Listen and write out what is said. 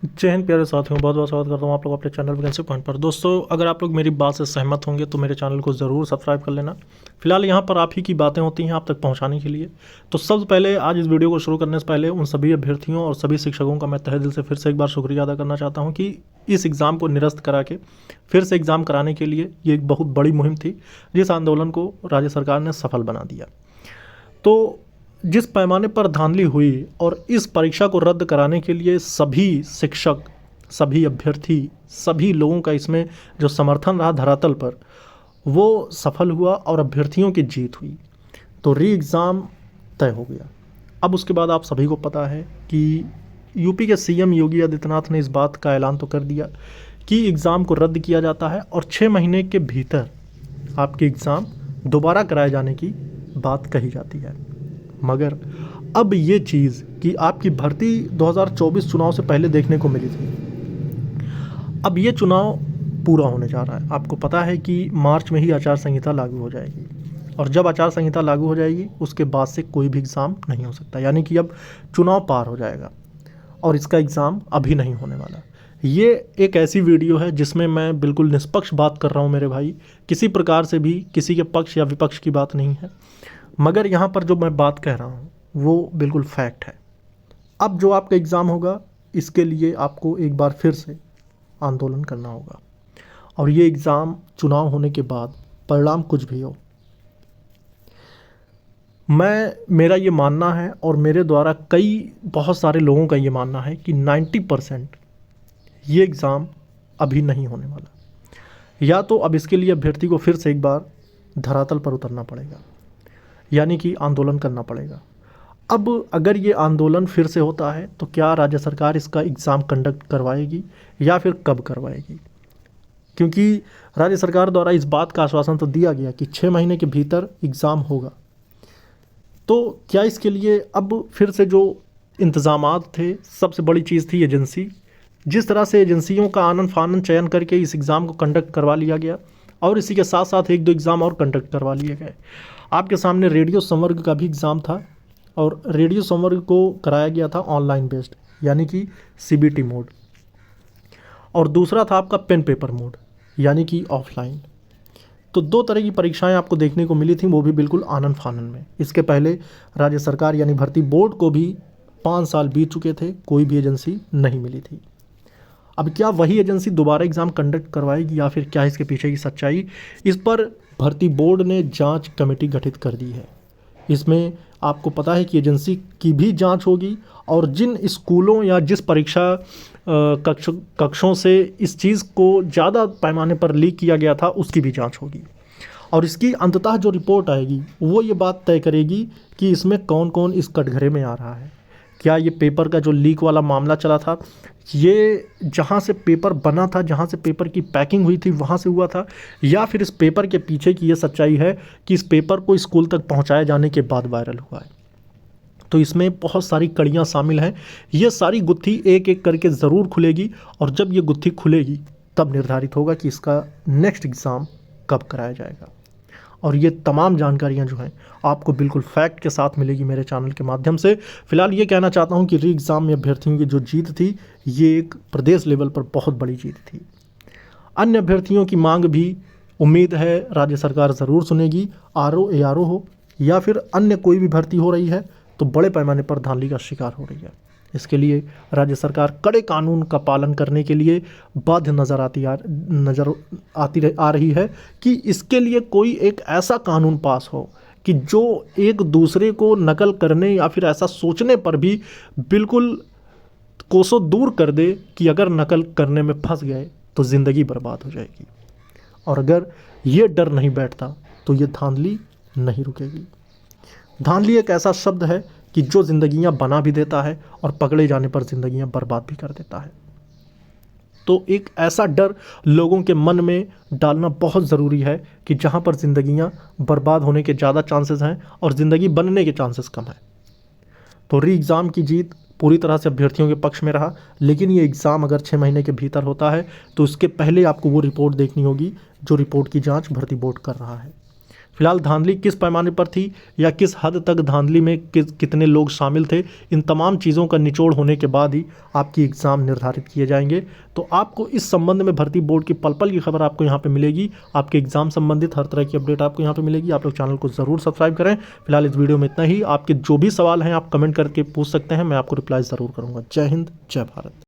जय हिंद प्यारे साथियों, बहुत बहुत स्वागत करता हूँ आप लोग अपने चैनल वैकेंसी पॉइंट पर। दोस्तों, अगर आप लोग मेरी बात से सहमत होंगे तो मेरे चैनल को ज़रूर सब्सक्राइब कर लेना। फिलहाल यहाँ पर आप ही की बातें होती हैं आप तक पहुँचाने के लिए। तो सबसे पहले आज इस वीडियो को शुरू करने से पहले उन सभी अभ्यर्थियों और सभी शिक्षकों का मैं तहे दिल से फिर से एक बार शुक्रिया अदा करना चाहता हूँ कि इस एग्ज़ाम को निरस्त करा के फिर से एग्ज़ाम कराने के लिए ये एक बहुत बड़ी मुहिम थी, जिस आंदोलन को राज्य सरकार ने सफल बना दिया। तो जिस पैमाने पर धांधली हुई और इस परीक्षा को रद्द कराने के लिए सभी शिक्षक, सभी अभ्यर्थी, सभी लोगों का इसमें जो समर्थन रहा धरातल पर, वो सफल हुआ और अभ्यर्थियों की जीत हुई। तो री एग्ज़ाम तय हो गया। अब उसके बाद आप सभी को पता है कि यूपी के सीएम योगी आदित्यनाथ ने इस बात का ऐलान तो कर दिया कि एग्ज़ाम को रद्द किया जाता है और 6 महीने के भीतर आपकी एग्ज़ाम दोबारा कराए जाने की बात कही जाती है। मगर अब ये चीज़ कि आपकी भर्ती 2024 चुनाव से पहले देखने को मिली थी, अब ये चुनाव पूरा होने जा रहा है। आपको पता है कि मार्च में ही आचार संहिता लागू हो जाएगी और जब आचार संहिता लागू हो जाएगी उसके बाद से कोई भी एग्ज़ाम नहीं हो सकता, यानी कि अब चुनाव पार हो जाएगा और इसका एग्ज़ाम अभी नहीं होने वाला। ये एक ऐसी वीडियो है जिसमें मैं बिल्कुल निष्पक्ष बात कर रहा हूँ मेरे भाई, किसी प्रकार से भी किसी के पक्ष या विपक्ष की बात नहीं है। मगर यहाँ पर जो मैं बात कह रहा हूँ वो बिल्कुल फैक्ट है। अब जो आपका एग्ज़ाम होगा इसके लिए आपको एक बार फिर से आंदोलन करना होगा और ये एग्ज़ाम चुनाव होने के बाद परिणाम कुछ भी हो, मेरा ये मानना है और मेरे द्वारा बहुत सारे लोगों का ये मानना है कि 90% ये एग्ज़ाम अभी नहीं होने वाला। या तो अब इसके लिए अभ्यर्थी को फिर से एक बार धरातल पर उतरना पड़ेगा, यानी कि आंदोलन करना पड़ेगा। अब अगर ये आंदोलन फिर से होता है तो क्या राज्य सरकार इसका एग्ज़ाम कंडक्ट करवाएगी या फिर कब करवाएगी? क्योंकि राज्य सरकार द्वारा इस बात का आश्वासन तो दिया गया कि 6 महीने के भीतर एग्ज़ाम होगा। तो क्या इसके लिए अब फिर से जो इंतज़ामात थे, सबसे बड़ी चीज़ थी एजेंसी। जिस तरह से एजेंसियों का आनन फानन चयन करके इस एग्ज़ाम को कंडक्ट करवा लिया गया और इसी के साथ साथ 1-2 एग्ज़ाम और कंडक्ट करवा लिए गए। आपके सामने रेडियो संवर्ग का भी एग्ज़ाम था और रेडियो संवर्ग को कराया गया था ऑनलाइन बेस्ड, यानी कि सीबीटी मोड, और दूसरा था आपका पेन पेपर मोड, यानी कि ऑफलाइन। तो 2 तरह की परीक्षाएं आपको देखने को मिली थी, वो भी बिल्कुल आनन फानन में। इसके पहले राज्य सरकार यानी भर्ती बोर्ड को भी 5 साल बीत चुके थे, कोई भी एजेंसी नहीं मिली थी। अब क्या वही एजेंसी दोबारा एग्ज़ाम कंडक्ट करवाएगी या फिर क्या इसके पीछे की सच्चाई, इस पर भर्ती बोर्ड ने जांच कमेटी गठित कर दी है। इसमें आपको पता है कि एजेंसी की भी जांच होगी और जिन स्कूलों या जिस परीक्षा कक्षों से इस चीज़ को ज़्यादा पैमाने पर लीक किया गया था उसकी भी जांच होगी और इसकी अंततः जो रिपोर्ट आएगी वो ये बात तय करेगी कि इसमें कौन कौन इस कटघरे में आ रहा है। क्या ये पेपर का जो लीक वाला मामला चला था, ये जहाँ से पेपर बना था, जहाँ से पेपर की पैकिंग हुई थी वहाँ से हुआ था, या फिर इस पेपर के पीछे की ये सच्चाई है कि इस पेपर को स्कूल तक पहुँचाए जाने के बाद वायरल हुआ है। तो इसमें बहुत सारी कड़ियाँ शामिल हैं। ये सारी गुत्थी एक एक करके ज़रूर खुलेगी और जब ये गुत्थी खुलेगी तब निर्धारित होगा कि इसका नेक्स्ट एग्ज़ाम कब कराया जाएगा। और ये तमाम जानकारियां जो हैं आपको बिल्कुल फैक्ट के साथ मिलेगी मेरे चैनल के माध्यम से। फिलहाल ये कहना चाहता हूं कि री एग्ज़ाम में अभ्यर्थियों की जो जीत थी ये एक प्रदेश लेवल पर बहुत बड़ी जीत थी। अन्य अभ्यर्थियों की मांग भी उम्मीद है राज्य सरकार ज़रूर सुनेगी। आरओ एआरओ हो या फिर अन्य कोई भी भर्ती हो रही है तो बड़े पैमाने पर धांधली का शिकार हो रही है। इसके लिए राज्य सरकार कड़े कानून का पालन करने के लिए बाध्य नज़र आ रही है कि इसके लिए कोई एक ऐसा कानून पास हो कि जो एक दूसरे को नकल करने या फिर ऐसा सोचने पर भी बिल्कुल कोसों दूर कर दे कि अगर नकल करने में फंस गए तो ज़िंदगी बर्बाद हो जाएगी। और अगर ये डर नहीं बैठता तो ये धांधली नहीं रुकेगी। धांधली एक ऐसा शब्द है कि जो ज़िंदगियां बना भी देता है और पकड़े जाने पर ज़िंदगियां बर्बाद भी कर देता है। तो एक ऐसा डर लोगों के मन में डालना बहुत ज़रूरी है कि जहां पर ज़िंदगियां बर्बाद होने के ज़्यादा चांसेस हैं और ज़िंदगी बनने के चांसेस कम हैं। तो री एग्ज़ाम की जीत पूरी तरह से अभ्यर्थियों के पक्ष में रहा, लेकिन ये एग्ज़ाम अगर 6 महीने के भीतर होता है तो उसके पहले आपको वो रिपोर्ट देखनी होगी जो रिपोर्ट की जाँच भर्ती बोर्ड कर रहा है। फिलहाल धांधली किस पैमाने पर थी या किस हद तक धांधली में कितने लोग शामिल थे, इन तमाम चीज़ों का निचोड़ होने के बाद ही आपकी एग्ज़ाम निर्धारित किए जाएंगे। तो आपको इस संबंध में भर्ती बोर्ड की पल पल की खबर आपको यहाँ पे मिलेगी। आपके एग्ज़ाम संबंधित हर तरह की अपडेट आपको यहाँ पे मिलेगी। आप लोग चैनल को ज़रूर सब्सक्राइब करें। फिलहाल इस वीडियो में इतना ही। आपके जो भी सवाल हैं आप कमेंट करके पूछ सकते हैं, मैं आपको रिप्लाई ज़रूर करूँगा। जय हिंद, जय भारत।